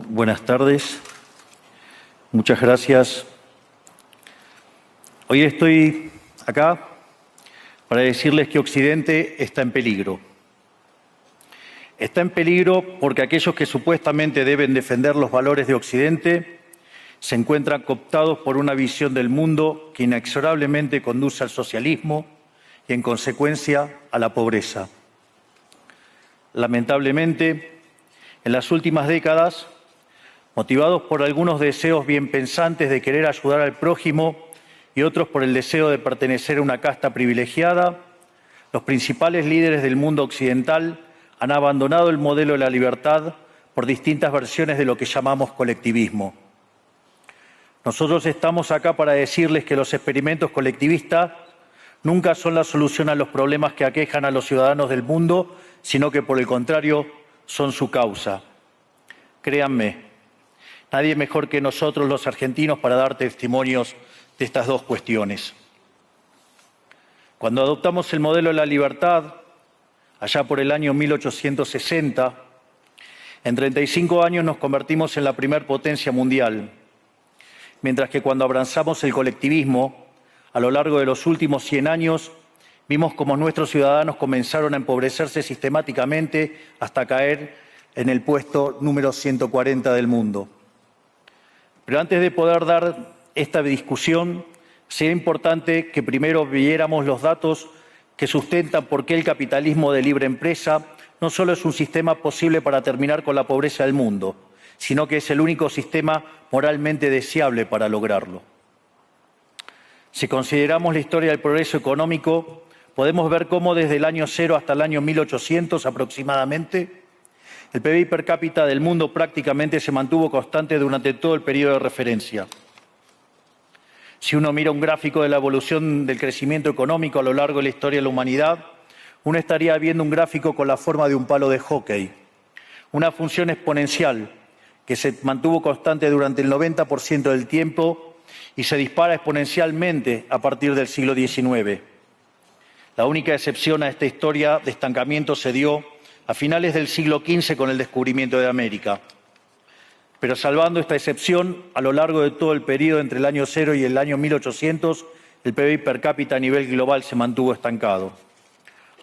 Buenas tardes. Muchas gracias. Hoy estoy acá para decirles que Occidente está en peligro. Está en peligro porque aquellos que supuestamente deben defender los valores de Occidente se encuentran cooptados por una visión del mundo que inexorablemente conduce al socialismo y, en consecuencia, a la pobreza. Lamentablemente, en las últimas décadas, motivados por algunos deseos bien pensantes de querer ayudar al prójimo y otros por el deseo de pertenecer a una casta privilegiada, los principales líderes del mundo occidental han abandonado el modelo de la libertad por distintas versiones de lo que llamamos colectivismo. Nosotros estamos acá para decirles que los experimentos colectivistas nunca son la solución a los problemas que aquejan a los ciudadanos del mundo, sino que, por el contrario, son su causa. Créanme, nadie mejor que nosotros los argentinos para dar testimonios de estas dos cuestiones. Cuando adoptamos el modelo de la libertad, allá por el año 1860, en 35 años nos convertimos en la primer potencia mundial, mientras que cuando abrazamos el colectivismo, a lo largo de los últimos 100 años, vimos cómo nuestros ciudadanos comenzaron a empobrecerse sistemáticamente hasta caer en el puesto número 140 del mundo. Pero antes de poder dar esta discusión, sería importante que primero viéramos los datos que sustentan por qué el capitalismo de libre empresa no solo es un sistema posible para terminar con la pobreza del mundo, sino que es el único sistema moralmente deseable para lograrlo. Si consideramos la historia del progreso económico, podemos ver cómo desde el año 0 hasta el año 1800 aproximadamente, el PBI per cápita del mundo prácticamente se mantuvo constante durante todo el periodo de referencia. Si uno mira un gráfico de la evolución del crecimiento económico a lo largo de la historia de la humanidad, uno estaría viendo un gráfico con la forma de un palo de hockey, una función exponencial que se mantuvo constante durante el 90% del tiempo y se dispara exponencialmente a partir del siglo XIX. La única excepción a esta historia de estancamiento se dio a finales del siglo XV con el descubrimiento de América. Pero salvando esta excepción, a lo largo de todo el periodo entre el año 0 y el año 1800, el PBI per cápita a nivel global se mantuvo estancado.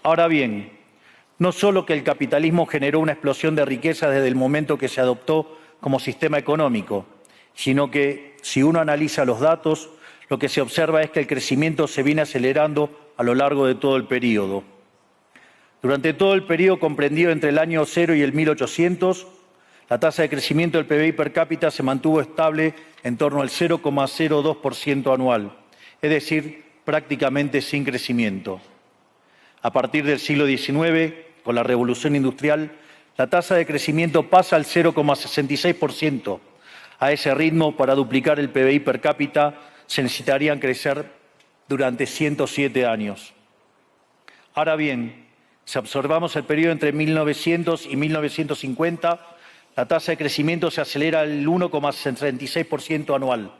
Ahora bien, no solo que el capitalismo generó una explosión de riqueza desde el momento que se adoptó como sistema económico, sino que, si uno analiza los datos, lo que se observa es que el crecimiento se viene acelerando a lo largo de todo el periodo. Durante todo el periodo comprendido entre el año 0 y el 1800, la tasa de crecimiento del PBI per cápita se mantuvo estable en torno al 0,02% anual, es decir, prácticamente sin crecimiento. A partir del siglo XIX, con la Revolución Industrial, la tasa de crecimiento pasa al 0,66%. A ese ritmo, para duplicar el PBI per cápita, se necesitarían crecer durante 107 años. Ahora bien, si observamos el periodo entre 1900 y 1950, la tasa de crecimiento se acelera al 1,66% anual.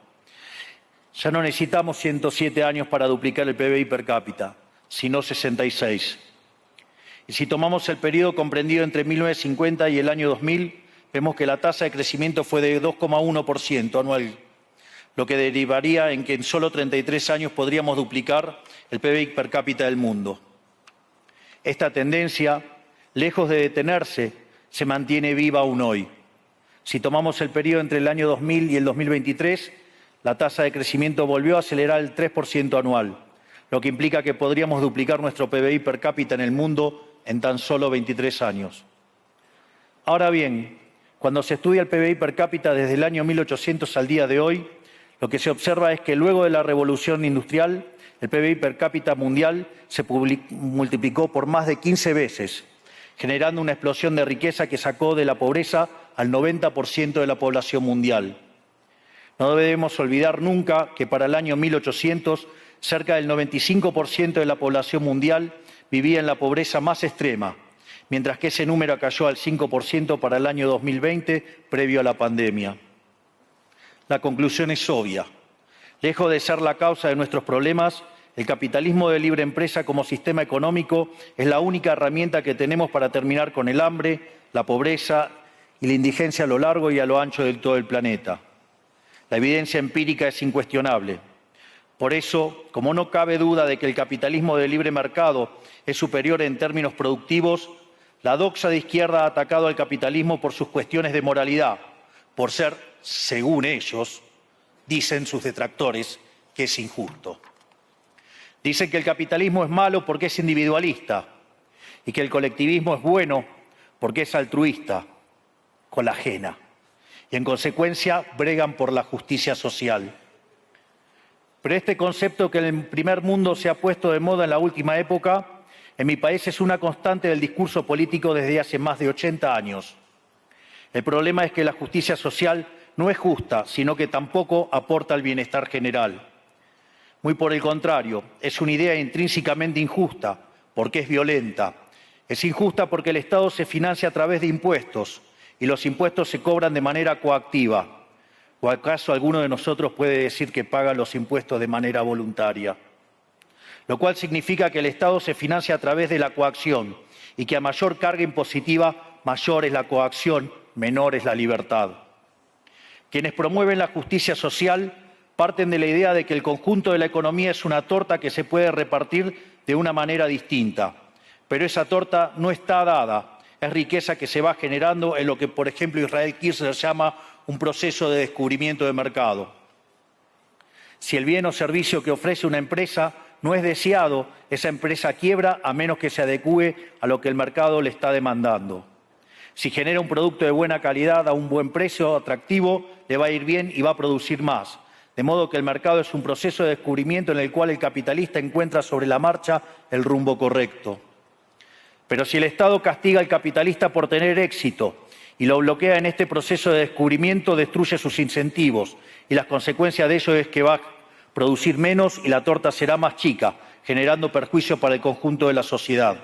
Ya no necesitamos 107 años para duplicar el PBI per cápita, sino 66. Y si tomamos el periodo comprendido entre 1950 y el año 2000, vemos que la tasa de crecimiento fue de 2,1% anual, lo que derivaría en que en solo 33 años podríamos duplicar el PBI per cápita del mundo. Esta tendencia, lejos de detenerse, se mantiene viva aún hoy. Si tomamos el periodo entre el año 2000 y el 2023, la tasa de crecimiento volvió a acelerar el 3% anual, lo que implica que podríamos duplicar nuestro PBI per cápita en el mundo en tan solo 23 años. Ahora bien, cuando se estudia el PBI per cápita desde el año 1800 al día de hoy, lo que se observa es que luego de la Revolución Industrial, el PBI per cápita mundial se multiplicó por más de 15 veces, generando una explosión de riqueza que sacó de la pobreza al 90% de la población mundial. No debemos olvidar nunca que para el año 1800, cerca del 95% de la población mundial vivía en la pobreza más extrema, mientras que ese número cayó al 5% para el año 2020, previo a la pandemia. La conclusión es obvia. Lejos de ser la causa de nuestros problemas, el capitalismo de libre empresa como sistema económico es la única herramienta que tenemos para terminar con el hambre, la pobreza y la indigencia a lo largo y a lo ancho de todo el planeta. La evidencia empírica es incuestionable. Por eso, como no cabe duda de que el capitalismo de libre mercado es superior en términos productivos, la doxa de izquierda ha atacado al capitalismo por sus cuestiones de moralidad, por ser, según ellos, dicen sus detractores, que es injusto. Dicen que el capitalismo es malo porque es individualista y que el colectivismo es bueno porque es altruista, con la ajena, y en consecuencia bregan por la justicia social. Pero este concepto que en el primer mundo se ha puesto de moda en la última época, en mi país es una constante del discurso político desde hace más de 80 años. El problema es que la justicia social no es justa, sino que tampoco aporta al bienestar general. Muy por el contrario, es una idea intrínsecamente injusta, porque es violenta. Es injusta porque el Estado se financia a través de impuestos y los impuestos se cobran de manera coactiva. ¿O acaso alguno de nosotros puede decir que paga los impuestos de manera voluntaria? Lo cual significa que el Estado se financia a través de la coacción y que a mayor carga impositiva, mayor es la coacción, menor es la libertad. Quienes promueven la justicia social parten de la idea de que el conjunto de la economía es una torta que se puede repartir de una manera distinta. Pero esa torta no está dada, es riqueza que se va generando en lo que, por ejemplo, Israel Kirzler llama un proceso de descubrimiento de mercado. Si el bien o servicio que ofrece una empresa no es deseado, esa empresa quiebra a menos que se adecúe a lo que el mercado le está demandando. Si genera un producto de buena calidad a un buen precio atractivo, le va a ir bien y va a producir más. De modo que el mercado es un proceso de descubrimiento en el cual el capitalista encuentra sobre la marcha el rumbo correcto. Pero si el Estado castiga al capitalista por tener éxito y lo bloquea en este proceso de descubrimiento, destruye sus incentivos y las consecuencias de ello es que va a producir menos y la torta será más chica, generando perjuicio para el conjunto de la sociedad.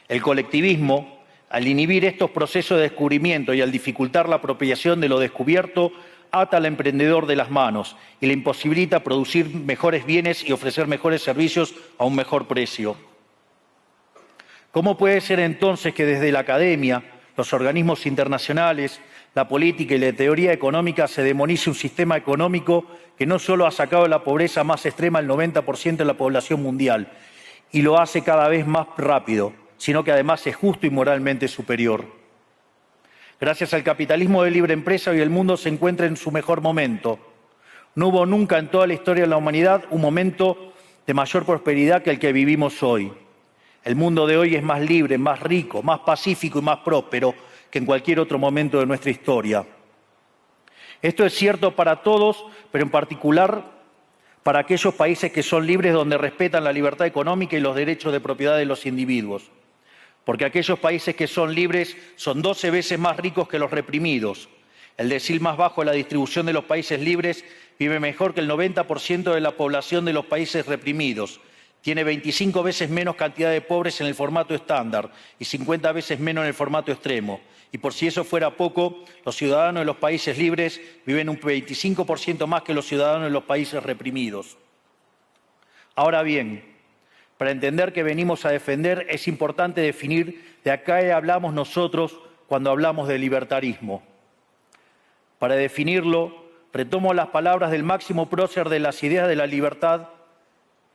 El colectivismo, al inhibir estos procesos de descubrimiento y al dificultar la apropiación de lo descubierto, ata al emprendedor de las manos y le imposibilita producir mejores bienes y ofrecer mejores servicios a un mejor precio. ¿Cómo puede ser entonces que desde la academia, los organismos internacionales, la política y la teoría económica se demonice un sistema económico que no solo ha sacado de la pobreza más extrema al 90% de la población mundial y lo hace cada vez más rápido, sino que además es justo y moralmente superior? Gracias al capitalismo de libre empresa, hoy el mundo se encuentra en su mejor momento. No hubo nunca en toda la historia de la humanidad un momento de mayor prosperidad que el que vivimos hoy. El mundo de hoy es más libre, más rico, más pacífico y más próspero que en cualquier otro momento de nuestra historia. Esto es cierto para todos, pero en particular para aquellos países que son libres, donde respetan la libertad económica y los derechos de propiedad de los individuos. Porque aquellos países que son libres son 12 veces más ricos que los reprimidos. El decil más bajo de la distribución de los países libres vive mejor que el 90% de la población de los países reprimidos. Tiene 25 veces menos cantidad de pobres en el formato estándar y 50 veces menos en el formato extremo. Y por si eso fuera poco, los ciudadanos de los países libres viven un 25% más que los ciudadanos de los países reprimidos. Ahora bien, para entender qué venimos a defender es importante definir de a qué hablamos nosotros cuando hablamos de libertarismo. Para definirlo, retomo las palabras del máximo prócer de las ideas de la libertad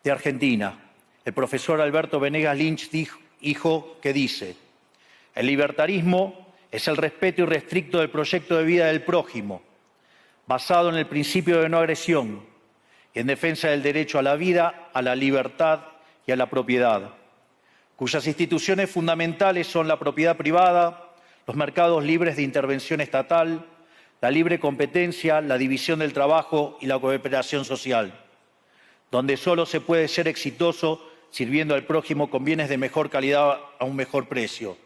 de Argentina, el profesor Alberto Venegas Lynch, que dice: el libertarismo es el respeto irrestricto del proyecto de vida del prójimo, basado en el principio de no agresión y en defensa del derecho a la vida, a la libertad y a la propiedad, cuyas instituciones fundamentales son la propiedad privada, los mercados libres de intervención estatal, la libre competencia, la división del trabajo y la cooperación social, donde solo se puede ser exitoso sirviendo al prójimo con bienes de mejor calidad a un mejor precio.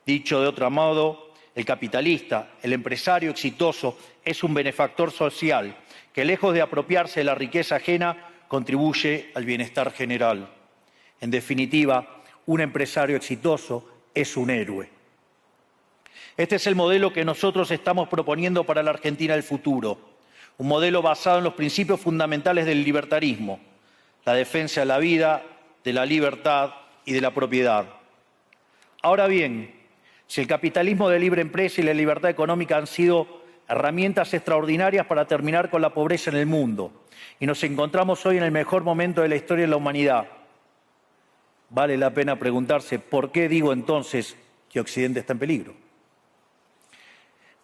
Dicho de otro modo, el capitalista, el empresario exitoso, es un benefactor social que, lejos de apropiarse de la riqueza ajena, contribuye al bienestar general. En definitiva, un empresario exitoso es un héroe. Este es el modelo que nosotros estamos proponiendo para la Argentina del futuro. Un modelo basado en los principios fundamentales del libertarismo: la defensa de la vida, de la libertad y de la propiedad. Ahora bien, Si el capitalismo de libre empresa y la libertad económica han sido herramientas extraordinarias para terminar con la pobreza en el mundo, y nos encontramos hoy en el mejor momento de la historia de la humanidad, vale la pena preguntarse, ¿por qué digo entonces que Occidente está en peligro?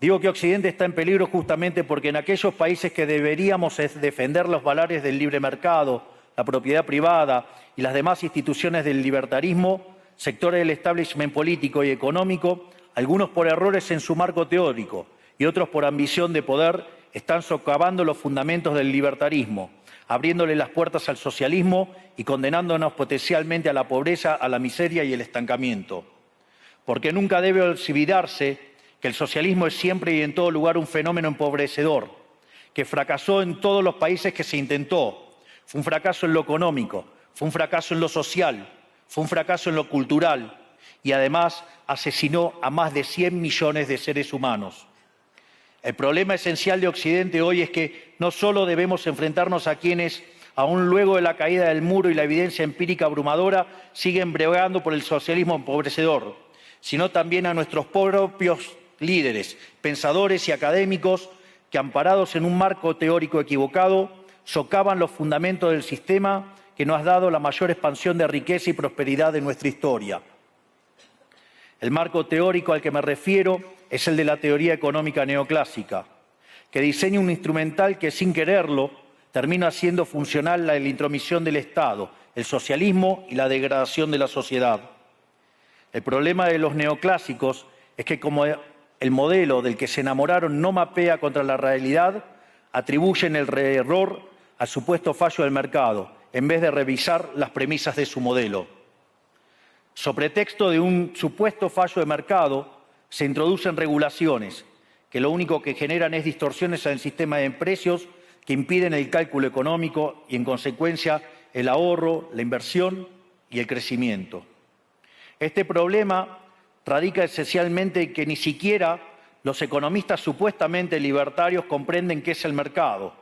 Digo que Occidente está en peligro justamente porque en aquellos países que deberíamos defender los valores del libre mercado, la propiedad privada y las demás instituciones del libertarismo, sectores del establishment político y económico, algunos por errores en su marco teórico y otros por ambición de poder, están socavando los fundamentos del libertarismo, abriéndole las puertas al socialismo y condenándonos potencialmente a la pobreza, a la miseria y el estancamiento. Porque nunca debe olvidarse que el socialismo es siempre y en todo lugar un fenómeno empobrecedor, que fracasó en todos los países que se intentó. Fue un fracaso en lo económico, fue un fracaso en lo social, fue un fracaso en lo cultural y además asesinó a más de 100 millones de seres humanos. El problema esencial de Occidente hoy es que no solo debemos enfrentarnos a quienes, aún luego de la caída del muro y la evidencia empírica abrumadora, siguen bregando por el socialismo empobrecedor, sino también a nuestros propios líderes, pensadores y académicos que, amparados en un marco teórico equivocado, socavan los fundamentos del sistema que nos ha dado la mayor expansión de riqueza y prosperidad de nuestra historia. El marco teórico al que me refiero es el de la teoría económica neoclásica, que diseña un instrumental que, sin quererlo, termina haciendo funcional la intromisión del Estado, el socialismo y la degradación de la sociedad. El problema de los neoclásicos es que, como el modelo del que se enamoraron no mapea contra la realidad, atribuyen el error al supuesto fallo del mercado, en vez de revisar las premisas de su modelo. Sobre pretexto de un supuesto fallo de mercado, se introducen regulaciones que lo único que generan es distorsiones en el sistema de precios que impiden el cálculo económico y, en consecuencia, el ahorro, la inversión y el crecimiento. Este problema radica esencialmente en que ni siquiera los economistas supuestamente libertarios comprenden qué es el mercado,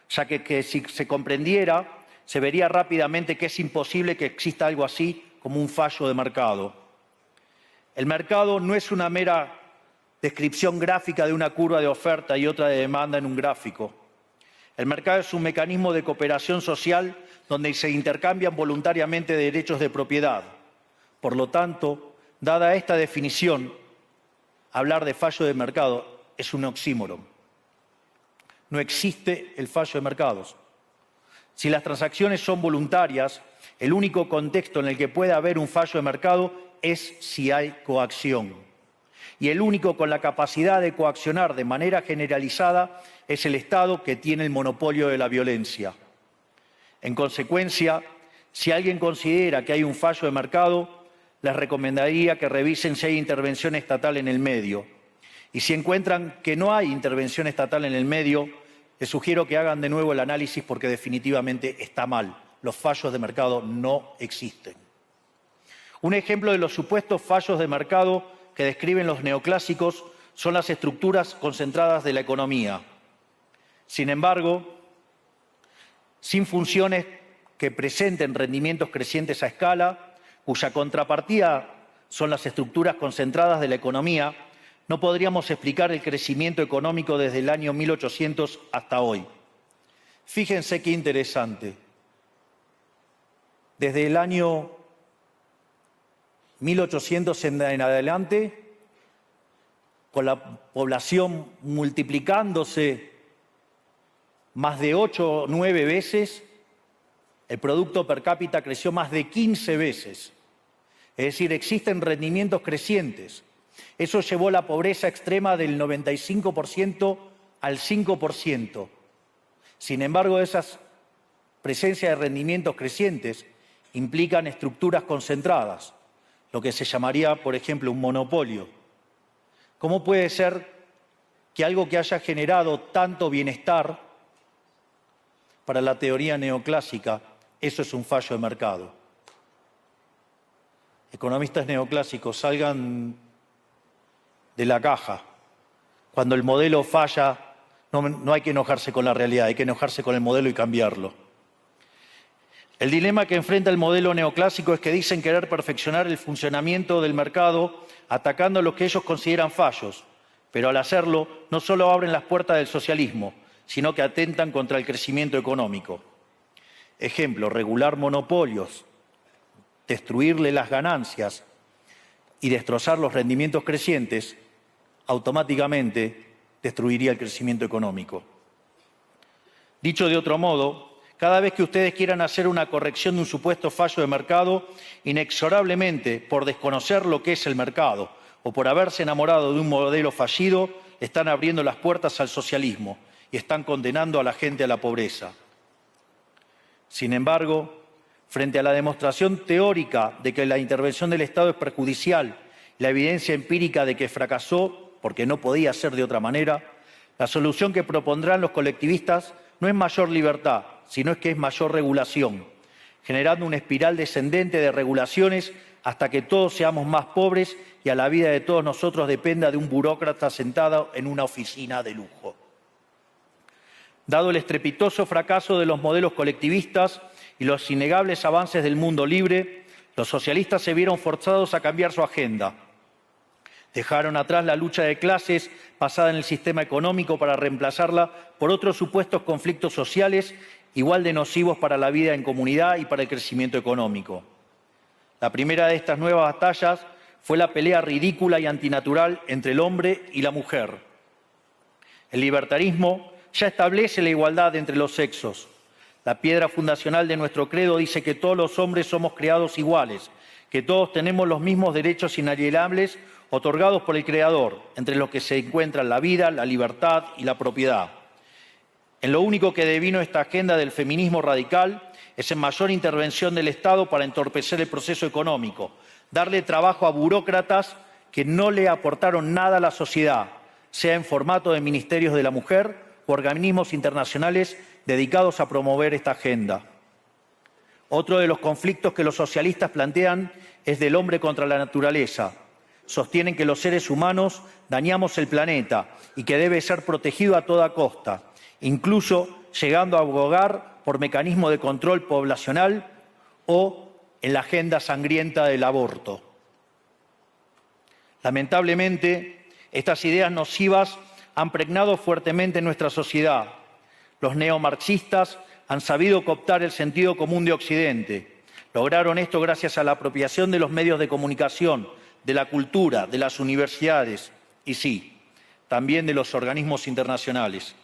ya que si se comprendiera, se vería rápidamente que es imposible que exista algo así como un fallo de mercado. El mercado no es una mera descripción gráfica de una curva de oferta y otra de demanda en un gráfico. El mercado es un mecanismo de cooperación social donde se intercambian voluntariamente derechos de propiedad. Por lo tanto, dada esta definición, hablar de fallo de mercado es un oxímoron. No existe el fallo de mercados. Si las transacciones son voluntarias, el único contexto en el que puede haber un fallo de mercado es si hay coacción. Y el único con la capacidad de coaccionar de manera generalizada es el Estado, que tiene el monopolio de la violencia. En consecuencia, si alguien considera que hay un fallo de mercado, les recomendaría que revisen si hay intervención estatal en el medio. Y si encuentran que no hay intervención estatal en el medio, les sugiero que hagan de nuevo el análisis porque definitivamente está mal. Los fallos de mercado no existen. Un ejemplo de los supuestos fallos de mercado que describen los neoclásicos son las estructuras concentradas de la economía. Sin embargo, sin funciones que presenten rendimientos crecientes a escala, cuya contrapartida son las estructuras concentradas de la economía, no podríamos explicar el crecimiento económico desde el año 1800 hasta hoy. Fíjense qué interesante. Desde el año 1800 en adelante, con la población multiplicándose más de 8 o 9 veces, el producto per cápita creció más de 15 veces. Es decir, existen rendimientos crecientes. Eso llevó la pobreza extrema del 95% al 5%. Sin embargo, esas presencias de rendimientos crecientes implican estructuras concentradas, lo que se llamaría, por ejemplo, un monopolio. ¿Cómo puede ser que algo que haya generado tanto bienestar para la teoría neoclásica, eso es un fallo de mercado? Economistas neoclásicos, salgan de la caja. Cuando el modelo falla, no hay que enojarse con la realidad, hay que enojarse con el modelo y cambiarlo. El dilema que enfrenta el modelo neoclásico es que dicen querer perfeccionar el funcionamiento del mercado atacando lo que ellos consideran fallos, pero al hacerlo no solo abren las puertas del socialismo, sino que atentan contra el crecimiento económico. Ejemplo, regular monopolios, destruirle las ganancias y destrozar los rendimientos crecientes, automáticamente destruiría el crecimiento económico. Dicho de otro modo, cada vez que ustedes quieran hacer una corrección de un supuesto fallo de mercado, inexorablemente, por desconocer lo que es el mercado o por haberse enamorado de un modelo fallido, están abriendo las puertas al socialismo y están condenando a la gente a la pobreza. Sin embargo, frente a la demostración teórica de que la intervención del Estado es perjudicial, la evidencia empírica de que fracasó porque no podía ser de otra manera, la solución que propondrán los colectivistas no es mayor libertad, sino es que es mayor regulación, generando una espiral descendente de regulaciones hasta que todos seamos más pobres y a la vida de todos nosotros dependa de un burócrata sentado en una oficina de lujo. Dado el estrepitoso fracaso de los modelos colectivistas y los innegables avances del mundo libre, los socialistas se vieron forzados a cambiar su agenda. Dejaron atrás la lucha de clases basada en el sistema económico para reemplazarla por otros supuestos conflictos sociales igual de nocivos para la vida en comunidad y para el crecimiento económico. La primera de estas nuevas batallas fue la pelea ridícula y antinatural entre el hombre y la mujer. El libertarismo ya establece la igualdad entre los sexos. La piedra fundacional de nuestro credo dice que todos los hombres somos creados iguales, que todos tenemos los mismos derechos inalienables otorgados por el Creador, entre los que se encuentran la vida, la libertad y la propiedad. En lo único que devino esta agenda del feminismo radical es en mayor intervención del Estado para entorpecer el proceso económico, darle trabajo a burócratas que no le aportaron nada a la sociedad, sea en formato de ministerios de la mujer o organismos internacionales dedicados a promover esta agenda. Otro de los conflictos que los socialistas plantean es del hombre contra la naturaleza. Sostienen que los seres humanos dañamos el planeta y que debe ser protegido a toda costa, incluso llegando a abogar por mecanismos de control poblacional o en la agenda sangrienta del aborto. Lamentablemente, estas ideas nocivas han pregnado fuertemente en nuestra sociedad. Los neomarxistas han sabido cooptar el sentido común de Occidente. Lograron esto gracias a la apropiación de los medios de comunicación, de la cultura, de las universidades y sí, también de los organismos internacionales.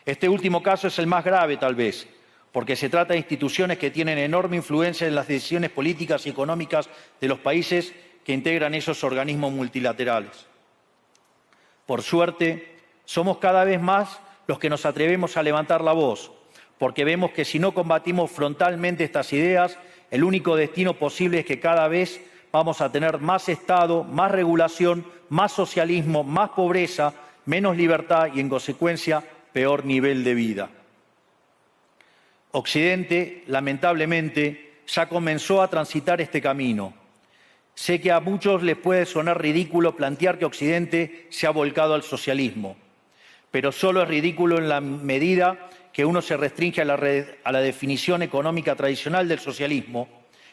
Este último caso es el más grave, tal vez, porque se trata de instituciones que tienen enorme influencia en las decisiones políticas y económicas de los países que integran esos organismos multilaterales. Por suerte, somos cada vez más los que nos atrevemos a levantar la voz, porque vemos que si no combatimos frontalmente estas ideas, el único destino posible es que cada vez vamos a tener más Estado, más regulación, más socialismo, más pobreza, menos libertad y, en consecuencia, peor nivel de vida. Occidente, lamentablemente, ya comenzó a transitar este camino. Sé que a muchos les puede sonar ridículo plantear que Occidente se ha volcado al socialismo, pero solo es ridículo en la medida que uno se restringe a la definición económica tradicional del socialismo,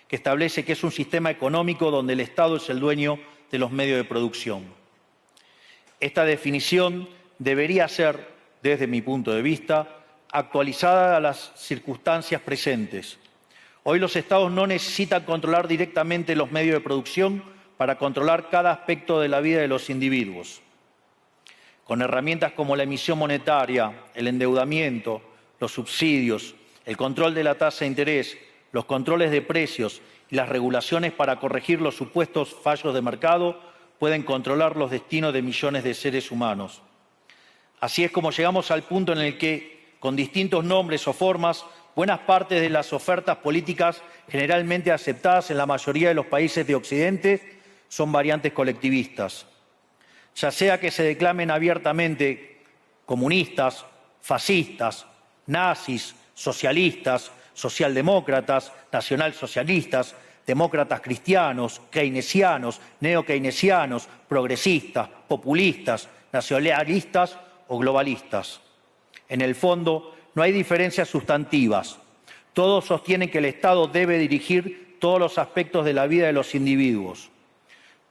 que establece que es un sistema económico donde el Estado es el dueño de los medios de producción. Esta definición debería ser, desde mi punto de vista, actualizada a las circunstancias presentes. Hoy los Estados no necesitan controlar directamente los medios de producción para controlar cada aspecto de la vida de los individuos. Con herramientas como la emisión monetaria, el endeudamiento, los subsidios, el control de la tasa de interés, los controles de precios y las regulaciones para corregir los supuestos fallos de mercado, pueden controlar los destinos de millones de seres humanos. Así es como llegamos al punto en el que, con distintos nombres o formas, buenas partes de las ofertas políticas generalmente aceptadas en la mayoría de los países de Occidente son variantes colectivistas. Ya sea que se declamen abiertamente comunistas, fascistas, nazis, socialistas, socialdemócratas, nacionalsocialistas, demócratas cristianos, keynesianos, neokeynesianos, progresistas, populistas, nacionalistas o globalistas. En el fondo, no hay diferencias sustantivas. Todos sostienen que el Estado debe dirigir todos los aspectos de la vida de los individuos.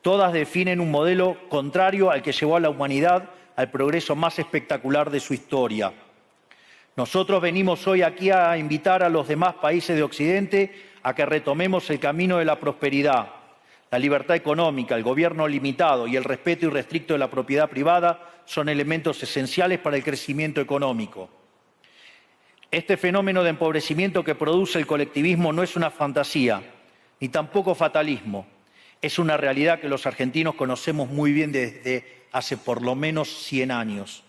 Todas definen un modelo contrario al que llevó a la humanidad al progreso más espectacular de su historia. Nosotros venimos hoy aquí a invitar a los demás países de Occidente a que retomemos el camino de la prosperidad. La libertad económica, el gobierno limitado y el respeto irrestricto de la propiedad privada son elementos esenciales para el crecimiento económico. Este fenómeno de empobrecimiento que produce el colectivismo no es una fantasía, ni tampoco fatalismo. Es una realidad que los argentinos conocemos muy bien desde hace por lo menos 100 años.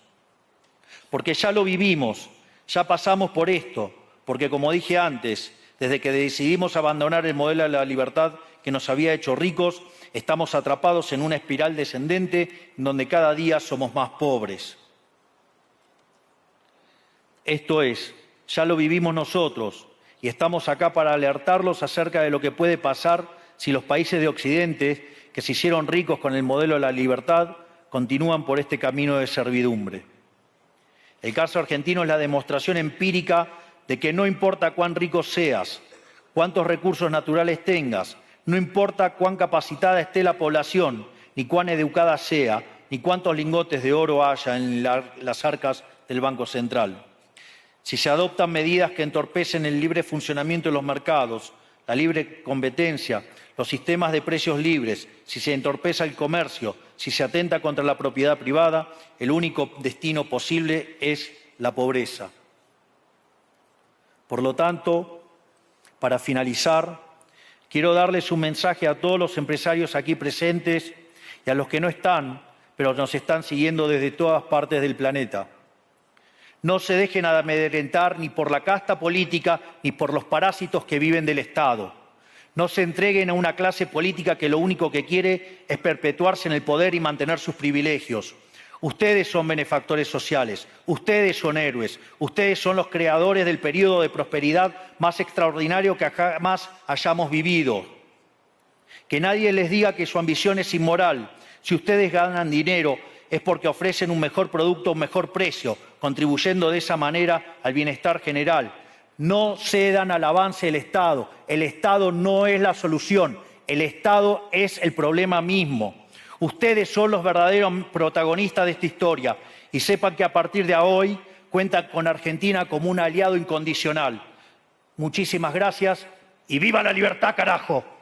Porque ya lo vivimos, ya pasamos por esto, porque como dije antes, desde que decidimos abandonar el modelo de la libertad que nos había hecho ricos, estamos atrapados en una espiral descendente en donde cada día somos más pobres. Esto es, ya lo vivimos nosotros y estamos acá para alertarlos acerca de lo que puede pasar si los países de Occidente, que se hicieron ricos con el modelo de la libertad, continúan por este camino de servidumbre. El caso argentino es la demostración empírica de que no importa cuán rico seas, cuántos recursos naturales tengas, no importa cuán capacitada esté la población, ni cuán educada sea, ni cuántos lingotes de oro haya en las arcas del Banco Central. Si se adoptan medidas que entorpecen el libre funcionamiento de los mercados, la libre competencia, los sistemas de precios libres, si se entorpece el comercio, si se atenta contra la propiedad privada, el único destino posible es la pobreza. Por lo tanto, para finalizar, quiero darles un mensaje a todos los empresarios aquí presentes y a los que no están, pero nos están siguiendo desde todas partes del planeta. No se dejen amedrentar ni por la casta política ni por los parásitos que viven del Estado. No se entreguen a una clase política que lo único que quiere es perpetuarse en el poder y mantener sus privilegios. Ustedes son benefactores sociales, ustedes son héroes, ustedes son los creadores del periodo de prosperidad más extraordinario que jamás hayamos vivido. Que nadie les diga que su ambición es inmoral. Si ustedes ganan dinero es porque ofrecen un mejor producto a un mejor precio, contribuyendo de esa manera al bienestar general. No cedan al avance del Estado. El Estado no es la solución, el Estado es el problema mismo. Ustedes son los verdaderos protagonistas de esta historia y sepan que a partir de hoy cuentan con Argentina como un aliado incondicional. Muchísimas gracias y ¡viva la libertad, carajo!